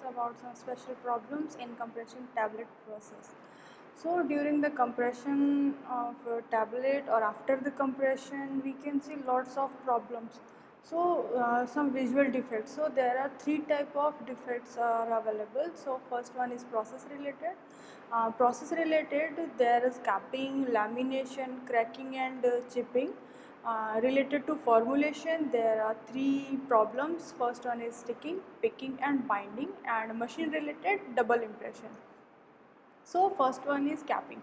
about some special problems in compression tablet process. So during the compression of a tablet or after the compression, we can see lots of problems. So some visual defects. So there are three type of defects are available. So first one is process related. Process related, there is capping, lamination, cracking and chipping. Related to formulation, there are three problems. First one is sticking, picking and binding, and machine related, double impression. So first one is capping.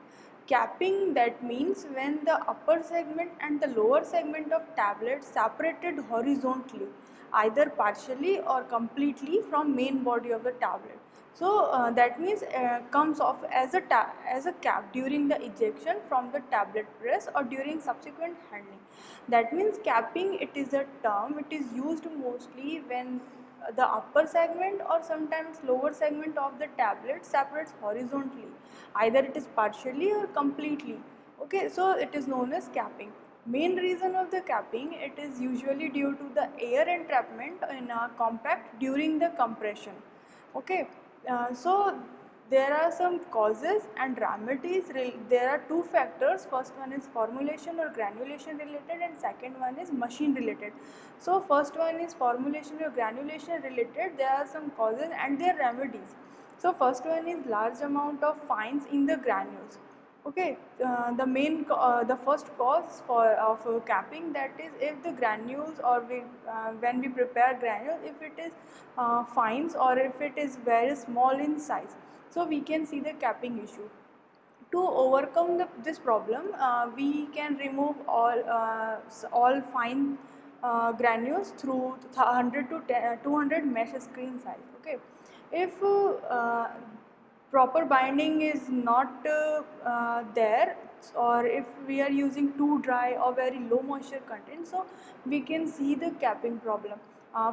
Capping, that means when the upper segment and the lower segment of tablet separated horizontally, either partially or completely from main body of the tablet. So that means comes off as a cap during the ejection from the tablet press or during subsequent handling. That means capping, it is a term, it is used mostly when the upper segment or sometimes lower segment of the tablet separates horizontally, either it is partially or completely. Okay, so it is known as capping. Main reason of the capping, it is usually due to the air entrapment in a compact during the compression. Okay, so there are some causes and remedies. There are two factors. First one is formulation or granulation related, and second one is machine related. So first one is formulation or granulation related. There are some causes and their remedies. So first one is large amount of fines in the granules. Okay, the first cause for of capping, that is if the granules or when we prepare granules, if it is fines or if it is very small in size, so we can see the capping issue. To overcome this problem, we can remove all fine granules through 100 to 200 mesh screen size. Okay, if proper binding is not there, or if we are using too dry or very low moisture content, so we can see the capping problem.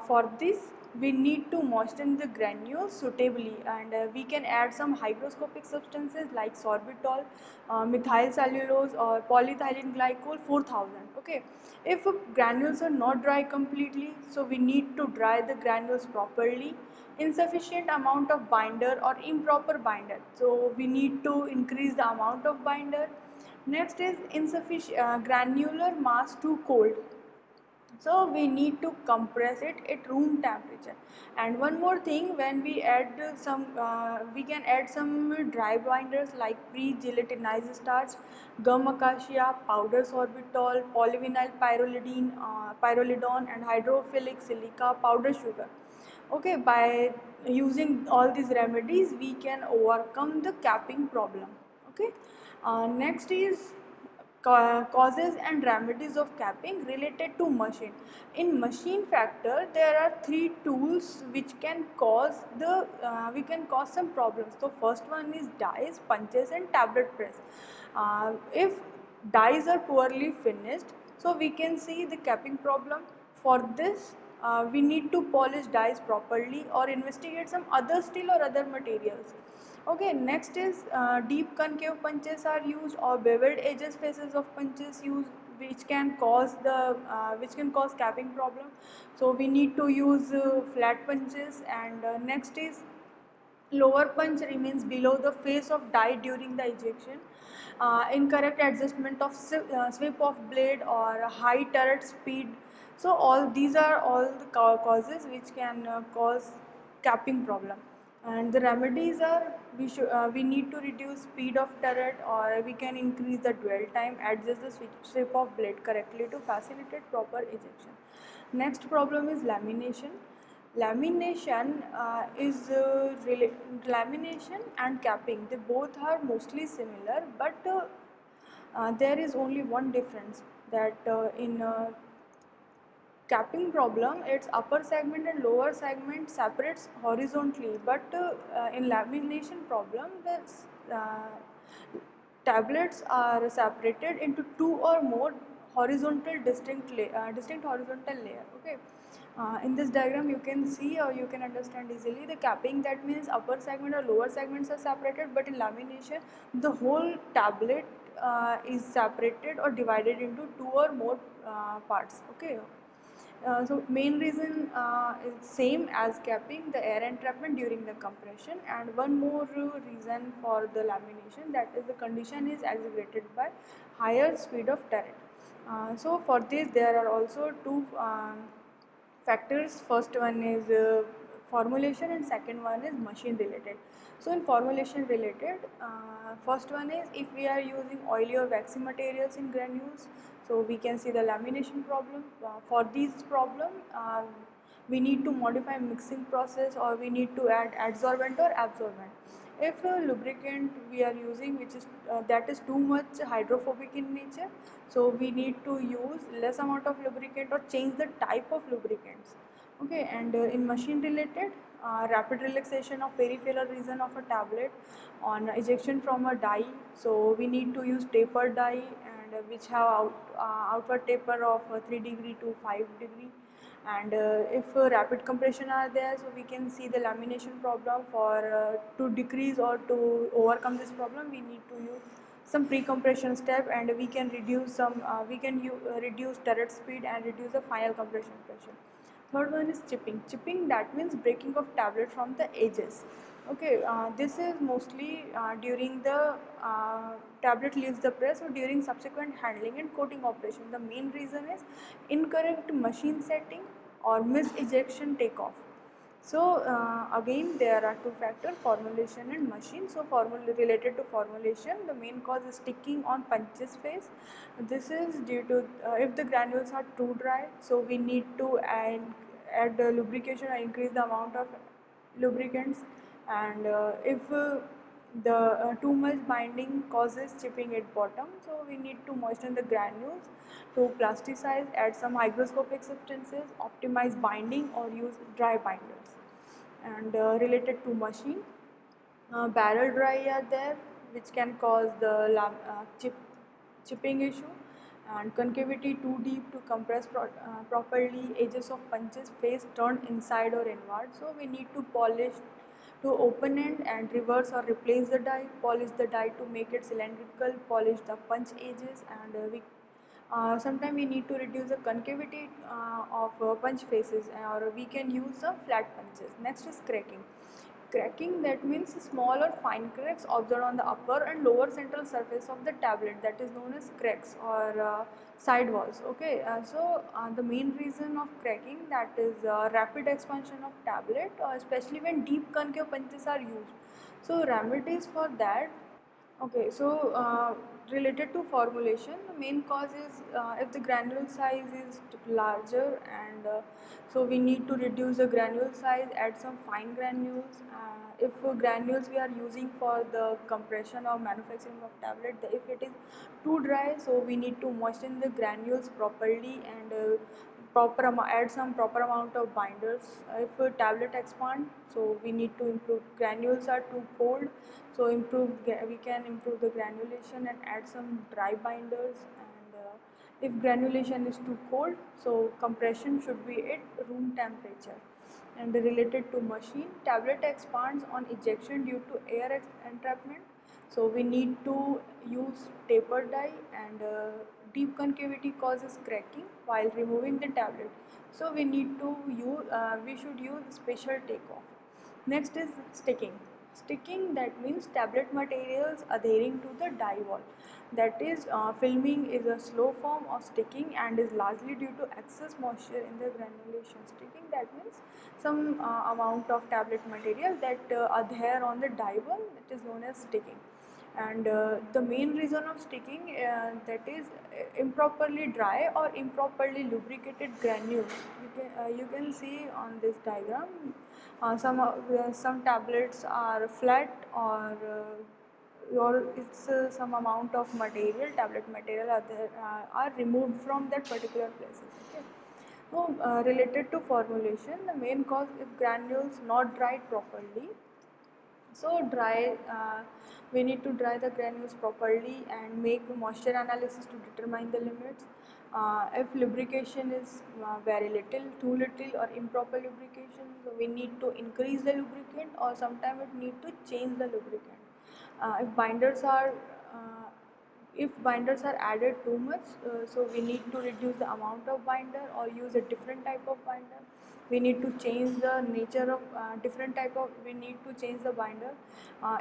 For this, we need to moisten the granules suitably, and we can add some hygroscopic substances like sorbitol, methyl cellulose or polyethylene glycol 4000. Okay, if granules are not dry completely, so we need to dry the granules properly. Insufficient amount of binder or improper binder, so we need to increase the amount of binder. Next is insufficient granular mass too cold, so we need to compress it at room temperature. And one more thing, when we add some we can add some dry binders like pre-gelatinized starch, gum acacia, powder sorbitol, polyvinyl pyrrolidone and hydrophilic silica powder sugar. Okay, by using all these remedies, we can overcome the capping problem. Okay, next is causes and remedies of capping related to machine. In machine factor, there are three tools which can cause we can cause some problems. So first one is dies, punches and tablet press. If dies are poorly finished, so we can see the capping problem. For this, we need to polish dies properly or investigate some other steel or other materials. Okay, next is deep concave punches are used, or beveled edges faces of punches used, which can cause capping problem. So we need to use flat punches. And next is lower punch remains below the face of die during the ejection. Incorrect adjustment of sweep of blade or high turret speed. So all these are all the causes which can cause capping problem. And the remedies are, we need to reduce speed of turret, or we can increase the dwell time, adjust the sweep of blade correctly to facilitate proper ejection. Next problem is lamination. Lamination and capping, they both are mostly similar, but there is only one difference, that in capping problem, its upper segment and lower segment separates horizontally, but in lamination problem, the tablets are separated into two or more distinct horizontal layer. Okay, in this diagram you can see or you can understand easily the capping, that means upper segment or lower segments are separated, but in lamination the whole tablet is separated or divided into two or more parts. Okay, So main reason is same as capping, the air entrapment during the compression, and one more reason for the lamination, that is the condition is exaggerated by higher speed of turret. So for this there are also two factors. First one is formulation and second one is machine related. So in formulation related, first one is if we are using oily or waxy materials in granules, so we can see the lamination problem. For this problem, we need to modify mixing process, or we need to add adsorbent or absorbent. If a lubricant we are using which is that is too much hydrophobic in nature, so we need to use less amount of lubricant or change the type of lubricants. Okay, and in machine related, rapid relaxation of peripheral region of a tablet on ejection from a die, so we need to use tapered die, and which have outward taper of 3 degree to 5 degree. And if rapid compression are there, so we can see the lamination problem. For to decrease or to overcome this problem, we need to use some pre-compression step, and we can reduce some reduce turret speed and reduce the final compression pressure. Third one is chipping. Chipping, that means breaking of tablet from the edges. Okay, this is mostly during the tablet leaves the press or during subsequent handling and coating operation. The main reason is incorrect machine setting or mis-ejection takeoff. So again there are two factors, formulation and machine. So related to formulation, the main cause is sticking on punches face. This is due to if the granules are too dry, so we need to add lubrication or increase the amount of lubricants. And if the too much binding causes chipping at bottom, so we need to moisten the granules to plasticize, add some hygroscopic substances, optimize binding, or use dry binders. And related to machine, barrel dry are there, which can cause the chipping issue, and concavity too deep to compress properly, edges of punches face turned inside or inward, so we need to polish to open end and reverse or replace the die, polish the die to make it cylindrical, polish the punch edges, and we sometimes we need to reduce the concavity of punch faces, or we can use some flat punches. Next is cracking. Cracking, that means small or fine cracks observed on the upper and lower central surface of the tablet, that is known as cracks or side walls. Okay, the main reason of cracking, that is rapid expansion of tablet, especially when deep concave punches are used. So remedies for that. Okay, so related to formulation, the main cause is if the granule size is larger, and so we need to reduce the granule size, add some fine granules. If granules we are using for the compression or manufacturing of tablet, if it is too dry, so we need to moisten the granules properly, and add some proper amount of binders. If a tablet expand, so we need to improve. Granules are too cold, so we can improve the granulation and add some dry binders. And if granulation is too cold, so compression should be at room temperature. And related to machine, tablet expands on ejection due to air entrapment, so we need to use taper die, and deep concavity causes cracking while removing the tablet, so we should use special takeoff. Next is sticking. Sticking, that means tablet materials adhering to the die wall. That is, filming is a slow form of sticking and is largely due to excess moisture in the granulation. Sticking, that means some amount of tablet material that adhere on the die wall, that is known as sticking. And the main reason of sticking, that is improperly dry or improperly lubricated granules. You can see on this diagram, some tablets are flat, or it's some amount of material, tablet material are removed from that particular places. Okay. So related to formulation, the main cause is granules not dried properly. So we need to dry the granules properly and make moisture analysis to determine the limits. If lubrication is very little, too little, or improper lubrication, so we need to increase the lubricant, or sometimes we need to change the lubricant. If binders are if binders are added too much, so we need to reduce the amount of binder or use a different type of binder. We need to change the nature of different type of, we need to change the binder.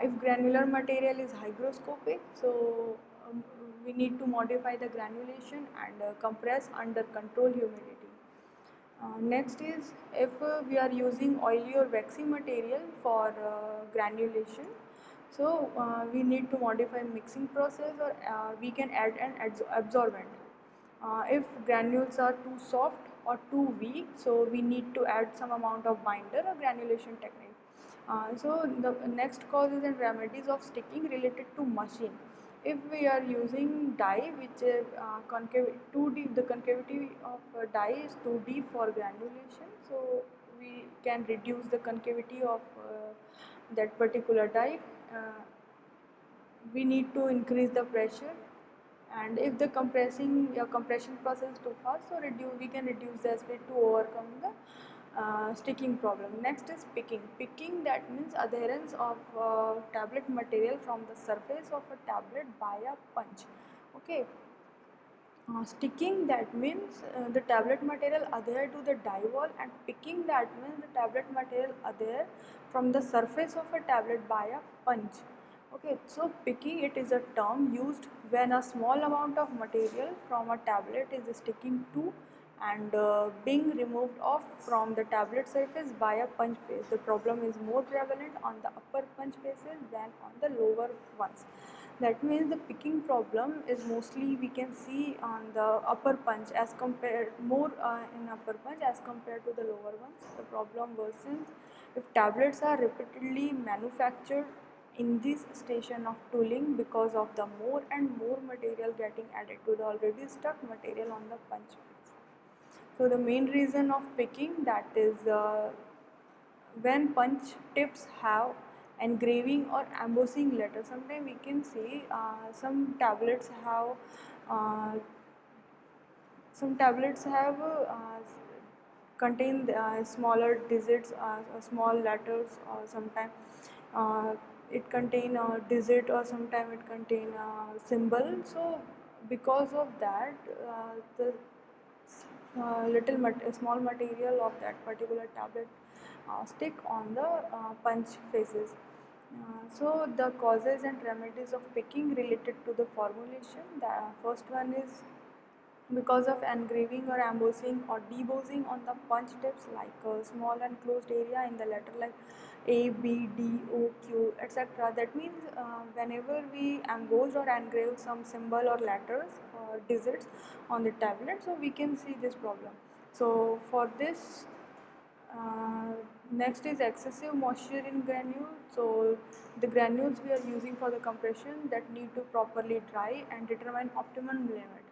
If granular material is hygroscopic, so we need to modify the granulation and compress under controlled humidity. Next is, if we are using oily or waxy material for granulation, so we need to modify mixing process, or we can add an absorbent. If granules are too soft or too weak, so we need to add some amount of binder or granulation technique. So the next causes and remedies of sticking related to machine. If we are using die which is too deep, the concavity of die is too deep for granulation, so we can reduce the concavity of that particular die. We need to increase the pressure, and if the compression process is too fast, so we can reduce the speed to overcome the sticking problem. Next is picking. Picking, that means adherence of tablet material from the surface of a tablet by a punch. Okay. Sticking, that means the tablet material adhere to the die wall, and picking, that means the tablet material adhere from the surface of a tablet by a punch. Okay, so picking, it is a term used when a small amount of material from a tablet is sticking to and being removed off from the tablet surface by a punch face. The problem is more prevalent on the upper punch faces than on the lower ones. That means the picking problem is mostly we can see on the upper punch as compared more in upper punch as compared to the lower ones. The problem worsens if tablets are repeatedly manufactured in this station of tooling because of the more and more material getting added to the already stuck material on the punch face. So the main reason of picking, that is when punch tips have engraving or embossing letter. Sometimes we can see uh, some tablets have contain smaller digits, small letters, or sometimes uh, it contain a digit, or sometimes it contain a symbol. So because of that, the small material of that particular tablet stick on the punch faces. So the causes and remedies of picking related to the formulation. The first one is because of engraving or embossing or debossing on the punch tips, like a small and closed area in the letter like A, B, D, O, Q, etc. That means whenever we emboss or engrave some symbol or letters or digits on the tablet, so we can see this problem. So for this, next is excessive moisture in granules. So the granules we are using for the compression, that need to properly dry and determine optimum limit.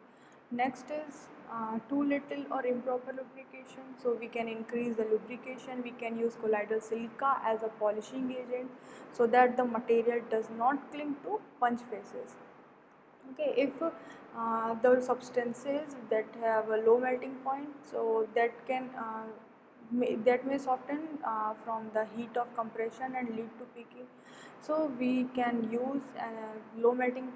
Next is too little or improper lubrication. So we can increase the lubrication. We can use colloidal silica as a polishing agent so that the material does not cling to punch faces. Okay, if the substances that have a low melting point, so that may soften from the heat of compression and lead to peaking. So we can use low melting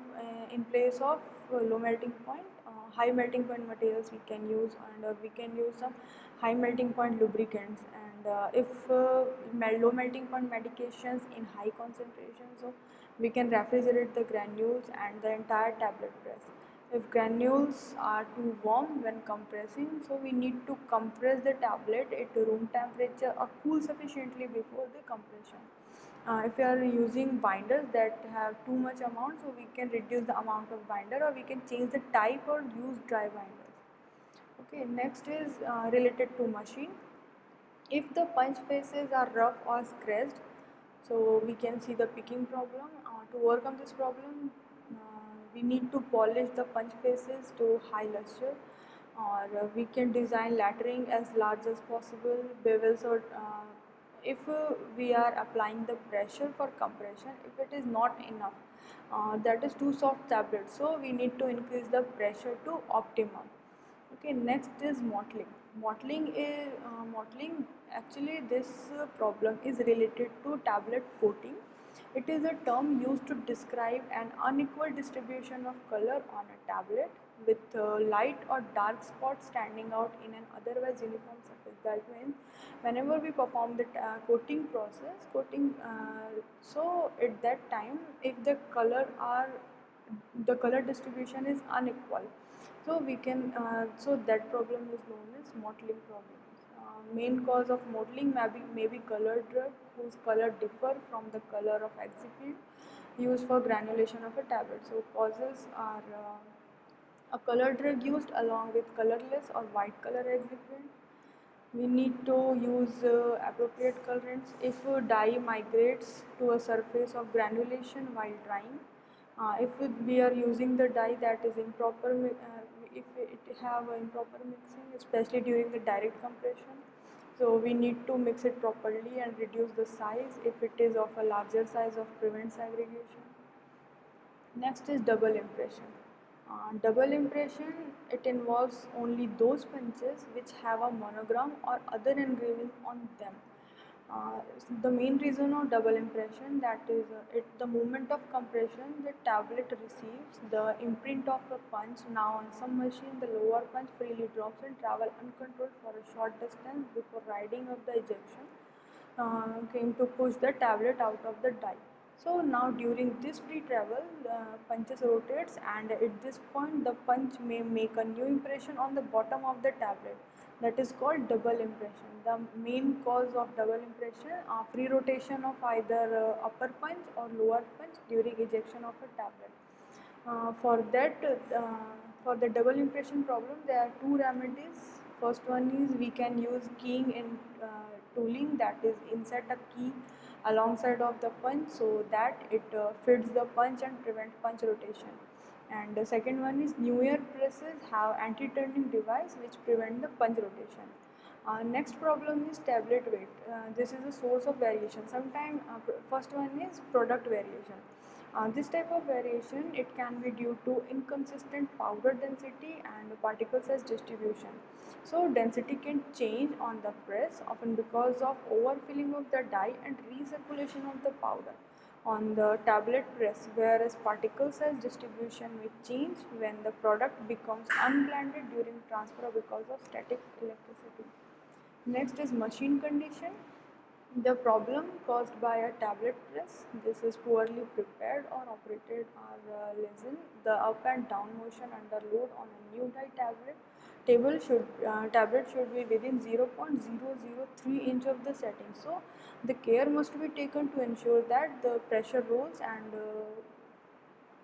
in place of low melting point. High melting point materials we can use, and we can use some high melting point lubricants. And if low melting point medications in high concentration, so we can refrigerate the granules and the entire tablet press. If granules are too warm when compressing, so we need to compress the tablet at room temperature or cool sufficiently before the compression. If you are using binders that have too much amount, so we can reduce the amount of binder, or we can change the type or use dry binders. Okay, next is related to machine. If the punch faces are rough or scratched, so we can see the picking problem. To overcome this problem, we need to polish the punch faces to high luster, or we can design lettering as large as possible, bevels, or if we are applying the pressure for compression, if it is not enough, that is too soft tablet, so we need to increase the pressure to optimum. Okay, next is mottling. Mottling, actually this problem is related to tablet coating. It is a term used to describe an unequal distribution of color on a tablet with light or dark spots standing out in an otherwise uniform surface. That means whenever we perform the coating process, so at that time if the color distribution is unequal, so we can so that problem is known as mottling problem. Main cause of mottling may be color drug whose color differ from the color of excipient used for granulation of a tablet. So causes are a color drug used along with colorless or white color excipient. We need to use appropriate colorants. If dye migrates to a surface of granulation while drying, if we are using the dye that is improper, if it have improper mixing, especially during the direct compression, so we need to mix it properly and reduce the size if it is of a larger size of prevent segregation. Next is double impression. Double impression, it involves only those punches which have a monogram or other engraving on them. The main reason of double impression, that is the moment of compression the tablet receives the imprint of a punch. Now on some machine the lower punch freely drops and travel uncontrolled for a short distance before riding up the ejection came to push the tablet out of the die. So now during this free travel, punches rotates, and at this point the punch may make a new impression on the bottom of the tablet. That is called double impression. The main cause of double impression are free rotation of either upper punch or lower punch during ejection of a tablet. For the double impression problem, there are two remedies. First one is we can use keying in tooling, that is insert a key alongside of the punch so that it fits the punch and prevent punch rotation. And the second one is newer presses have anti-turning device which prevent the punch rotation. Next problem is tablet weight. This is a source of variation. Sometimes first one is product variation. This type of variation, it can be due to inconsistent powder density and particle size distribution. So density can change on the press often because of overfilling of the die and recirculation of the powder on the tablet press, whereas particle size distribution may change when the product becomes unblended during transfer because of static electricity. Next is machine condition. The problem caused by a tablet press, this is poorly prepared or operated or lessen the up and down motion under load on a new die tablet. Tablet should be within 0.003 inch of the setting. So the care must be taken to ensure that the pressure rolls and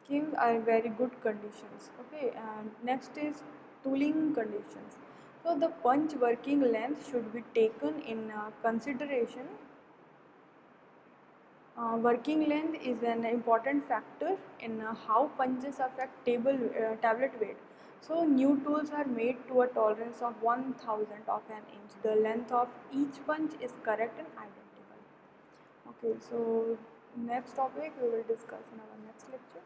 give are very good conditions. Okay, and next is tooling conditions. So the punch working length should be taken in consideration. Working length is an important factor in how punches affect tablet weight. So new tools are made to a tolerance of 1,000 of an inch. The length of each punch is correct and identical. Okay, so next topic we will discuss in our next lecture.